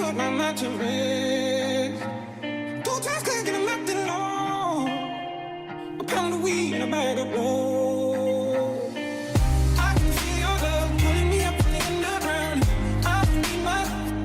put my mind to rest. 2 times cooking, I'm nothing long. A pound of weed and a bag of blow. I can feel your love pulling me up from the underground. I don't need my,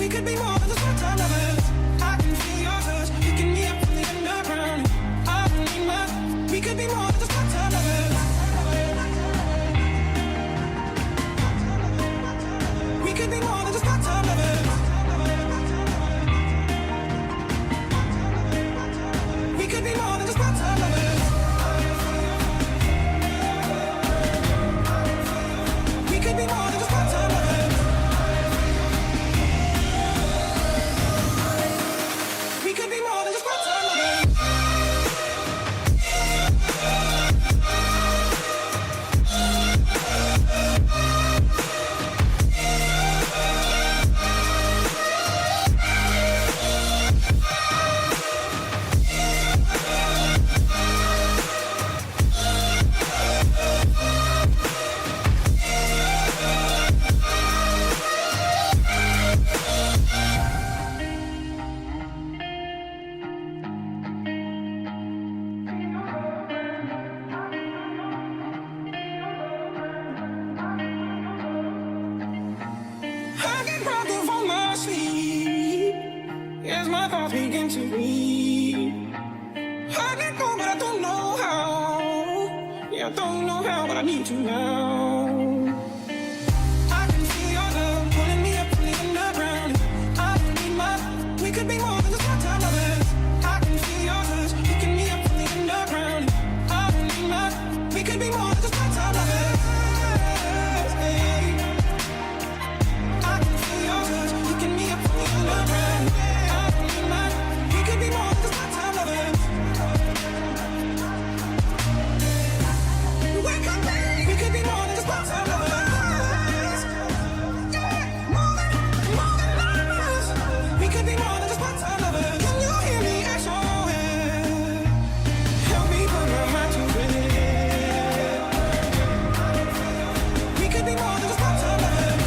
we could be more than just part-time lovers. I can feel your touch picking me up from the underground. I don't need my, we could be more than just part-time lovers. We could be more than just part-time lovers. We could be more than just part-time lovers. We could be more than just part-time lovers. We could be more than just part-time lovers. I get robbed of all my sleep as my thoughts begin to read. I let go, but I don't know how. Yeah, I don't know how, but I need to now. I can feel your love pulling me up from the underground. I don't need my, we could be more than just part-time lovers. I can feel your touch picking me up from the underground. I don't need my, we could be more than just part-time lovers. Hey. I can feel your touch picking me up from the underground. I don't need my, we could be more than just part-time lovers. We could be more than just part-time lovers. Yeah, more than lovers. We could be more than just part-time lovers. Can you hear me SOS? Help me put my mind to rest. We could be more than just part-time lovers.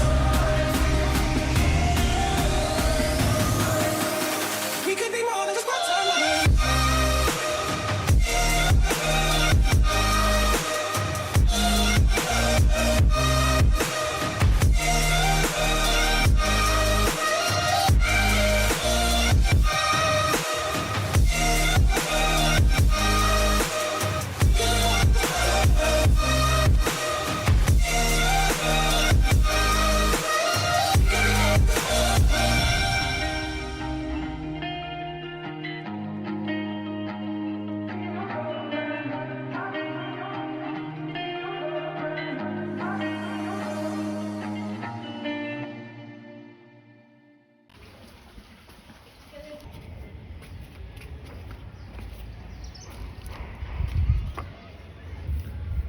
We could be more than just part-time lovers.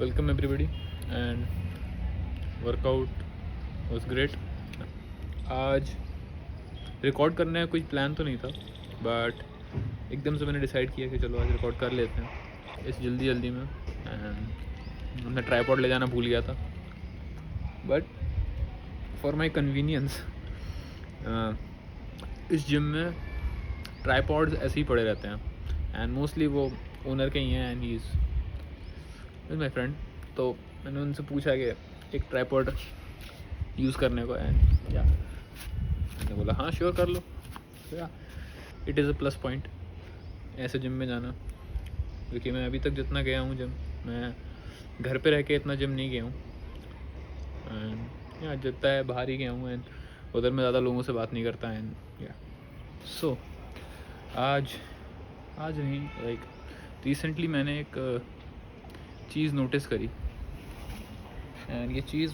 Welcome everybody and workout was great. आज record करने का कोई plan तो नहीं था, but एकदम से मैंने डिसाइड किया कि चलो आज रिकॉर्ड कर लेते हैं इस जल्दी में। एंड मैं ट्राईपॉड ले जाना भूल गया था, बट फॉर माई कन्वीनियंस इस जिम में ट्राईपॉड्स ऐसे ही पड़े रहते हैं एंड मोस्टली वो ओनर के ही हैं and he is my friend. तो मैंने उनसे पूछा कि एक ट्राईपॉड यूज़ करने को, एंड या मैंने बोला हाँ श्योर कर लो। तो या it is a plus point ऐसे जिम में जाना, क्योंकि मैं अभी तक जितना गया हूँ जिम, मैं घर पे रह के इतना जिम नहीं गया हूँ। एंड या जितना है बाहर ही गया हूँ, एंड उधर मैं ज़्यादा लोगों से बात नहीं करता। एंड या सो आज नहीं, लाइक रिसेंटली मैंने एक चीज़ नोटिस करी, एंड ये चीज़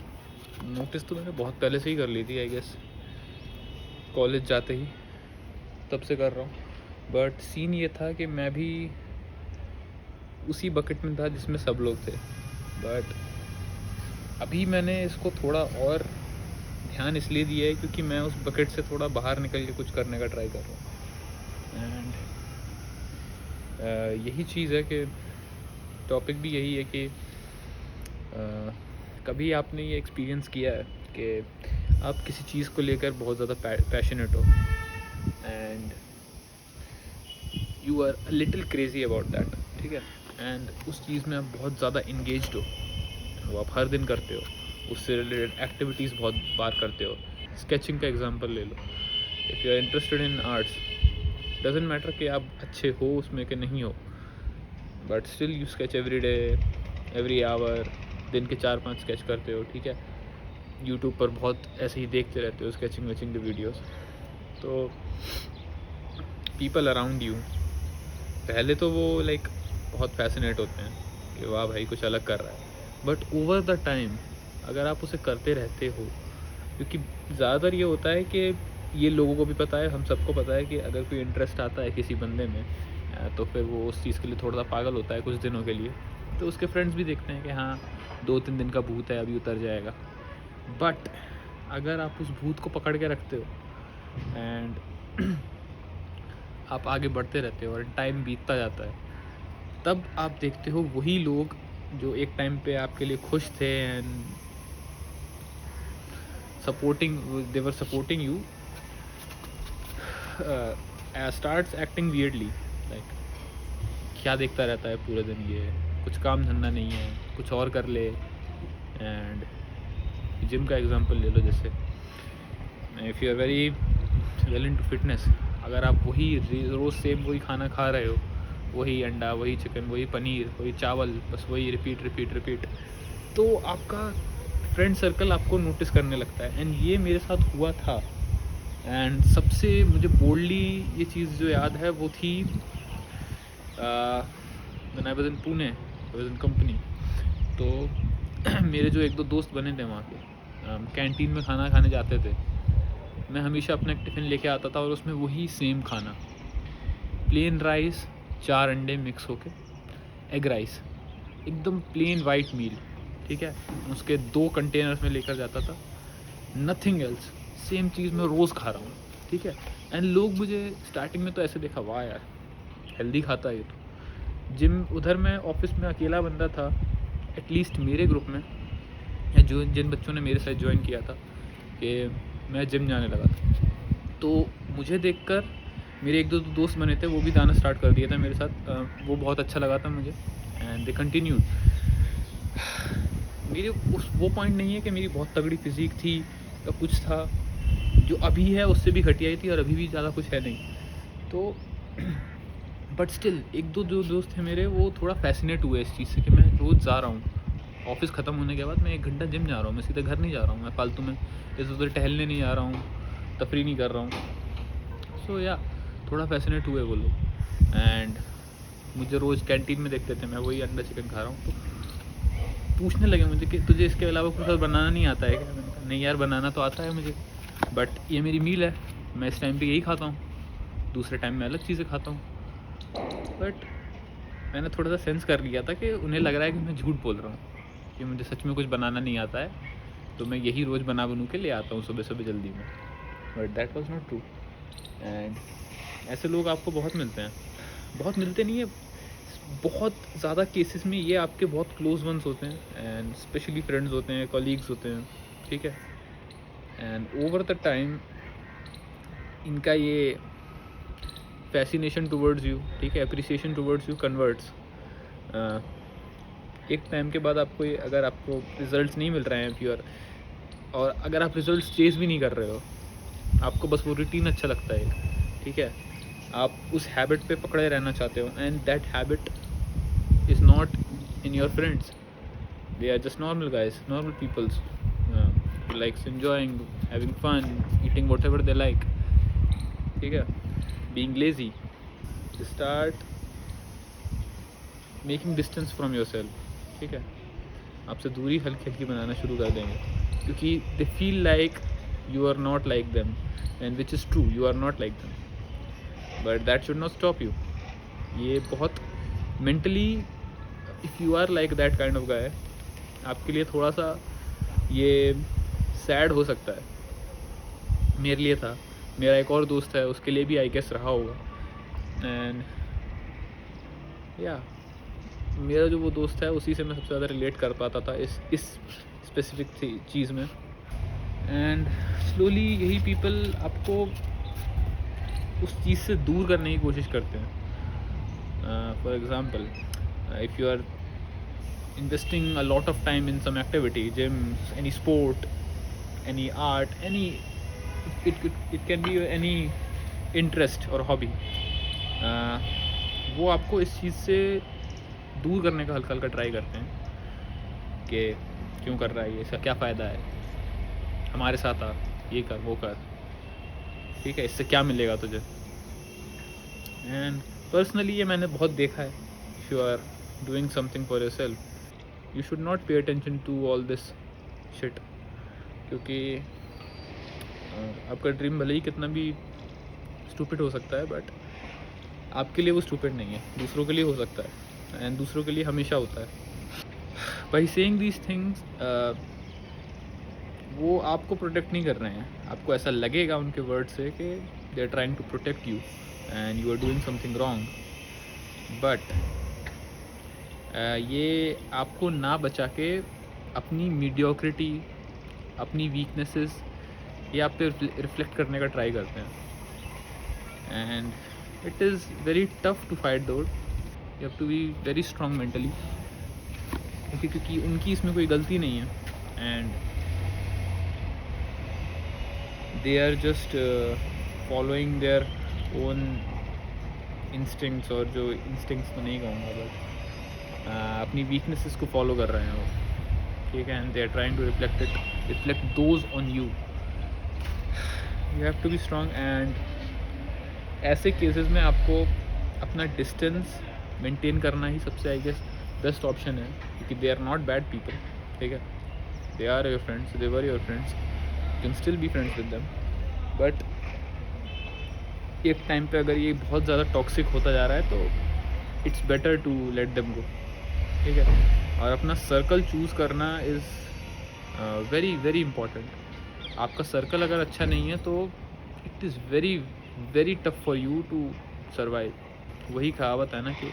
नोटिस तो मैंने बहुत पहले से ही कर ली थी, आई गेस कॉलेज जाते ही तब से कर रहा हूँ। बट सीन ये था कि मैं भी उसी बकेट में था जिसमें सब लोग थे, बट अभी मैंने इसको थोड़ा और ध्यान इसलिए दिया है क्योंकि मैं उस बकेट से थोड़ा बाहर निकल के कुछ करने का ट्राई कर रहा हूँ। एंड यही चीज़ है कि टॉपिक भी यही है कि कभी आपने ये एक्सपीरियंस किया है कि आप किसी चीज़ को लेकर बहुत ज़्यादा पैशनेट हो, and you are a little crazy about that, ठीक है, एंड उस चीज़ में आप बहुत ज़्यादा इंगेज्ड हो, वो आप हर दिन करते हो, उससे रिलेटेड एक्टिविटीज़ बहुत बार करते हो. स्केचिंग का एग्जांपल ले लो. If you are interested in arts, doesn't matter कि आप अच्छे हो उसमें कि नहीं हो, but still you sketch every day, every hour, दिन के 4-5 स्केच करते हो, ठीक है. यूट्यूब पर बहुत ऐसे ही देखते रहते हो स्केचिंग वेचिंग के वीडियोस. तो पीपल अराउंड यू पहले तो वो लाइक बहुत फैसिनेट होते हैं कि वाह भाई कुछ अलग कर रहा है, बट ओवर द टाइम अगर आप उसे करते रहते हो, क्योंकि ज़्यादातर ये होता है कि ये लोगों को भी पता है, हम सबको पता है कि अगर कोई इंटरेस्ट आता है किसी बंदे में तो फिर वो उस चीज़ के लिए थोड़ा सा पागल होता है कुछ दिनों के लिए. तो उसके फ्रेंड्स भी देखते हैं कि हाँ 2-3 दिन का भूत है, अभी उतर जाएगा. बट अगर आप उस भूत को पकड़ के रखते हो एंड आप आगे बढ़ते रहते हो और टाइम बीतता जाता है, तब आप देखते हो वही लोग जो एक टाइम पे आपके लिए खुश थे and they were supporting you, starts acting weirdly, like क्या देखता रहता है पूरे दिन, ये कुछ काम धंधा नहीं है, कुछ और कर ले. एंड जिम का एग्जांपल ले लो, जैसे if you are very well into fitness, अगर आप वही रोज़ सेम वही खाना खा रहे हो, वही अंडा, वही चिकन, वही पनीर, वही चावल, बस वही रिपीट, तो आपका फ्रेंड सर्कल आपको नोटिस करने लगता है. एंड ये मेरे साथ हुआ था. एंड सबसे मुझे बोल्डली ये चीज़ जो याद है वो थी when I was in Pune, I was in company. तो मेरे जो 1-2 दोस्त बने थे वहाँ के, कैंटीन में खाना खाने जाते थे. मैं हमेशा अपना एक टिफ़िन लेके आता था और उसमें वही सेम खाना, प्लेन राइस, 4 अंडे मिक्स होके, एग राइस, एकदम प्लेन वाइट मील, ठीक है. उसके 2 कंटेनर्स में लेकर जाता था, नथिंग एल्स, सेम चीज़ मैं रोज़ खा रहा हूँ, ठीक है. एंड लोग मुझे स्टार्टिंग में तो ऐसे देखा, वाह यार हेल्दी खाता है ये तो. जिम उधर मैं ऑफिस में अकेला बंदा था, एटलीस्ट मेरे ग्रुप में, या जो जिन बच्चों ने मेरे साथ ज्वाइन किया था, कि मैं जिम जाने लगा था. तो मुझे देखकर मेरे 1-2 दोस्त बने थे, वो भी जाना स्टार्ट कर दिया था मेरे साथ. वो बहुत अच्छा लगा था मुझे एंड दे कंटिन्यूड. मेरे वो पॉइंट नहीं है कि मेरी बहुत तगड़ी फिजिक थी या कुछ था, जो अभी है उससे भी घटिया ही थी और अभी भी ज़्यादा कुछ है नहीं. तो बट स्टिल 1-2 जो दोस्त थे मेरे, वो थोड़ा फैसिनेट हुए इस चीज़ से कि मैं रोज़ जा रहा हूँ. ऑफिस ख़त्म होने के बाद मैं 1 घंटा जिम जा रहा हूँ, मैं सीधे घर नहीं जा रहा हूँ, मैं फालतू में इधर उधर टहलने नहीं जा रहा हूँ, तफरी नहीं कर रहा हूँ. सो या थोड़ा फैसिनेट हुए वो लोग. एंड मुझे रोज़ कैंटीन में देखते थे, मैं वही अंडा चिकन खा रहा हूँ. तो पूछने लगे मुझे कि तुझे इसके अलावा कुछ और बनाना नहीं आता है क्या? मैंने कहा नहीं यार, बनाना तो आता है मुझे, बट ये मेरी मील है, मैं इस टाइम पे यही खाता हूँ, दूसरे टाइम में अलग चीज़ें खाता हूँ. बट मैंने थोड़ा सा सेंस कर लिया था कि उन्हें लग रहा है कि मैं झूठ बोल रहा हूँ, कि मुझे सच में कुछ बनाना नहीं आता है, तो मैं यही रोज़ बनू के ले आता हूँ सुबह जल्दी में. But that was not true. And ऐसे लोग आपको बहुत मिलते हैं, बहुत मिलते नहीं है, बहुत ज़्यादा केसेस में ये आपके बहुत क्लोज वंस होते हैं एंड स्पेशली फ्रेंड्स होते हैं, कॉलीग्स होते हैं, ठीक है. एंड ओवर द टाइम इनका ये फैसिनेशन टुवर्ड्स यू, ठीक है, अप्रिसिएशन टुवर्ड्स यू कन्वर्ट्स. एक टाइम के बाद आपको अगर आपको रिजल्ट्स नहीं मिल रहे हैं प्योर, और अगर आप रिजल्ट्स चेज़ भी नहीं कर रहे हो, आपको बस वो रूटीन अच्छा लगता है, ठीक है, आप उस हैबिट पे पकड़े रहना चाहते हो, and that habit is not in your friends, they are just normal guys, normal peoples who likes enjoying, having fun, eating whatever they like, ठीक है, being lazy. Start making distance from yourself, ठीक है, आपसे दूरी हल्की हल्की बनाना शुरू कर देंगे, क्योंकि they feel like you are not like them, and which is true, you are not like them, but that should not stop you. ये बहुत mentally, if you are like that kind of guy, आपके लिए थोड़ा सा ये sad हो सकता है. मेरे लिए था, मेरा एक और दोस्त है, उसके लिए भी आई गेस रहा होगा. एंड या मेरा जो वो दोस्त है, उसी से मैं सबसे ज़्यादा रिलेट कर पाता था इस स्पेसिफिक चीज़ में. एंड स्लोली यही पीपल आपको उस चीज़ से दूर करने की कोशिश करते हैं. For example, if you are investing a lot of time in some activity, gyms, any sport, any art, it can be any interest or hobby. वो आपको इस चीज़ से दूर करने का हल्का हल्का ट्राई करते हैं कि क्यों कर रहा है ये, इसका क्या फ़ायदा है, हमारे साथ आ, ये कर वो कर, ठीक है, इससे क्या मिलेगा तुझे. एंड पर्सनली ये मैंने बहुत देखा है. If you are doing something for your self, you should not pay attention to all this shit, क्योंकि आपका ड्रीम भले ही कितना भी स्टूपिड हो सकता है, बट आपके लिए वो स्टूपिड नहीं है, दूसरों के लिए हो सकता है, एंड दूसरों के लिए हमेशा होता है. बाई सेइंग दीज थिंग्स, वो आपको प्रोटेक्ट नहीं कर रहे हैं. आपको ऐसा लगेगा उनके वर्ड से कि they are trying to protect you and you are doing something wrong, but ये आपको ना बचा के अपनी मीडियोक्रिटी, अपनी वीकनेसेस ये आप पे रिफ्लेक्ट करने का ट्राई करते हैं. And it is very tough to fight that. You have to be very strong mentally, क्योंकि उनकी इसमें कोई गलती नहीं है, and they are just following their own instincts, और जो इंस्टिंक्ट्स तो नहीं कहूँगा, बट अपनी वीकनेसेस को फॉलो कर रहे हैं वो, ठीक है. And they are trying to reflect those on you. You have to be strong, and ऐसे केसेस में आपको अपना डिस्टेंस मेंटेन करना ही सबसे आई गेस बेस्ट ऑप्शन है, क्योंकि they are not bad people, ठीक है. They are your friends, they were your friends, you can still be friends with them, but एक टाइम पे अगर ये बहुत ज़्यादा टॉक्सिक होता जा रहा है तो it's better to let them go, ठीक है. और अपना सर्कल चूज़ करना इज़ वेरी वेरी इम्पॉर्टेंट. आपका सर्कल अगर अच्छा नहीं है तो it is very very tough for you to survive. वही कहावत है ना कि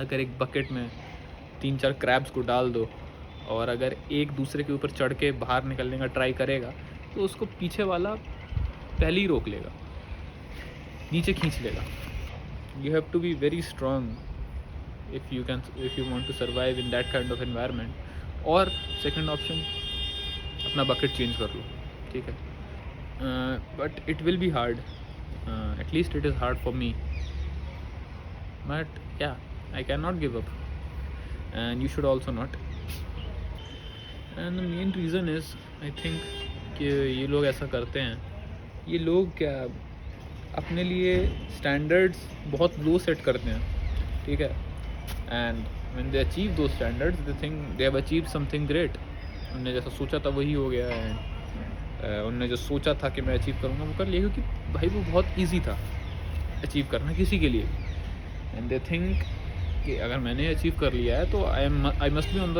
अगर एक बकेट में 3-4 क्रैब्स को डाल दो, और अगर एक दूसरे के ऊपर चढ़ के बाहर निकलने का ट्राई करेगा तो उसको पीछे वाला पहले ही रोक लेगा, नीचे खींच लेगा. You have to be very strong if you want to survive in that kind of environment. और second option, अपना bucket change कर लो, ठीक है. But it will be hard. At least it is hard for me. But yeah, I cannot give up, and you should also not. And the main reason is, I think कि ये लोग ऐसा करते हैं. ये लोग क्या अपने लिए स्टैंडर्ड्स बहुत लो सेट करते हैं, ठीक है. एंड व्हेन दे अचीव दो standards, they think they have achieve something great. उन्होंने जैसा सोचा था वही हो गया, एंड उन्होंने जो सोचा था कि मैं अचीव करूँगा वो कर लिया, क्योंकि भाई वो बहुत ईजी था अचीव करना किसी के लिए. एंड दे थिंक कि अगर मैंने अचीव कर लिया है तो I must be on the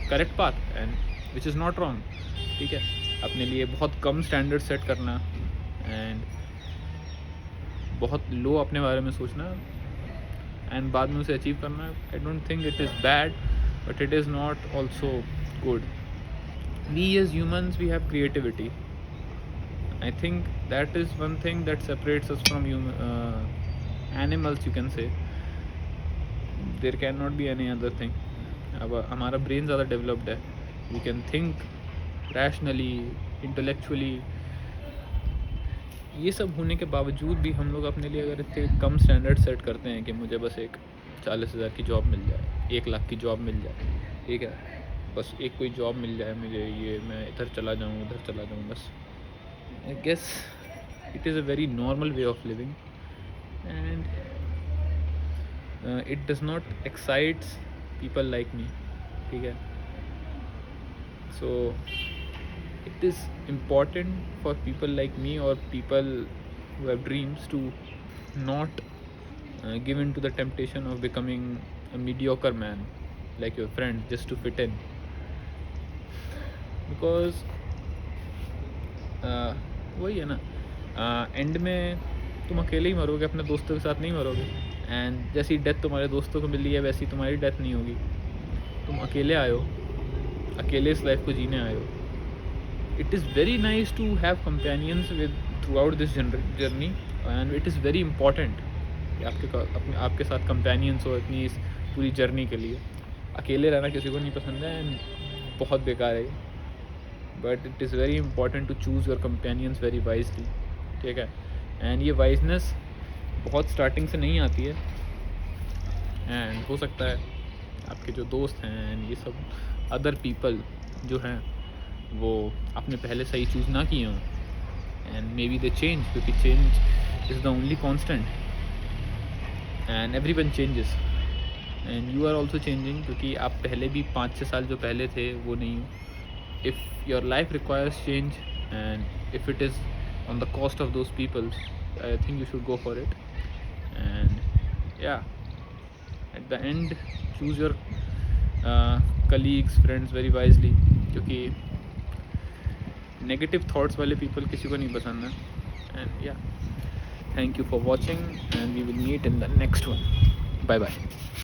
correct path, and which is not wrong, ठीक है. अपने लिए बहुत कम स्टैंडर्ड सेट करना एंड बहुत लो अपने बारे में सोचना एंड बाद में उसे अचीव करना, I don't think it is bad, but it is not also good. We as humans we have creativity. I think that is one thing that separates us from animals, you can say. There can not be any other thing. अब हमारा brain ज़्यादा developed है, we can think rationally, intellectually. ये सब होने के बावजूद भी हम लोग अपने लिए अगर इतने कम स्टैंडर्ड सेट करते हैं कि मुझे बस एक 40,000 की जॉब मिल जाए, 1 लाख की जॉब मिल जाए, ठीक है, बस एक कोई जॉब मिल जाए मुझे, ये मैं इधर चला जाऊँ उधर चला जाऊँ, बस. I guess it is a very normal way of living, and it does not excites people like me, ठीक है. सो it is important for people like me or people who have dreams to not give in to the temptation of becoming a mediocre man like your friend just to fit in, because वही है ना, and में तुम अकेले ही मरोगे, अपने दोस्तों के साथ नहीं मरोगे. एंड जैसी डेथ तुम्हारे दोस्तों को मिली है वैसी तुम्हारी डेथ नहीं होगी. तुम अकेले आए हो, अकेले इस लाइफ को जीने आए हो. It is very nice to have companions with through out this journey, and it is very important कि आपके साथ कंपेनियंस हो इतनी इस पूरी जर्नी के लिए. अकेले रहना किसी को नहीं पसंद है एंड बहुत बेकार है, but it is very important to choose your companions very wisely. ठीक है, एंड ये वाइजनेस बहुत स्टार्टिंग से नहीं आती है, एंड हो सकता है आपके जो दोस्त हैं एंड ये सब अदर पीपल जो हैं वो आपने पहले सही चूज़ ना किए हों, and maybe they change, क्योंकि change is the only constant and everyone changes and you are also changing, क्योंकि आप पहले भी 5-6 साल जो पहले थे वो नहीं हो. If your life requires change and if it is on the cost of those people, I think you should go for it. And yeah, at the end choose your colleagues, friends very wisely, क्योंकि negative thoughts वाले people किसी को नहीं पसंद है. And yeah, thank you for watching and we will meet in the next one. Bye bye.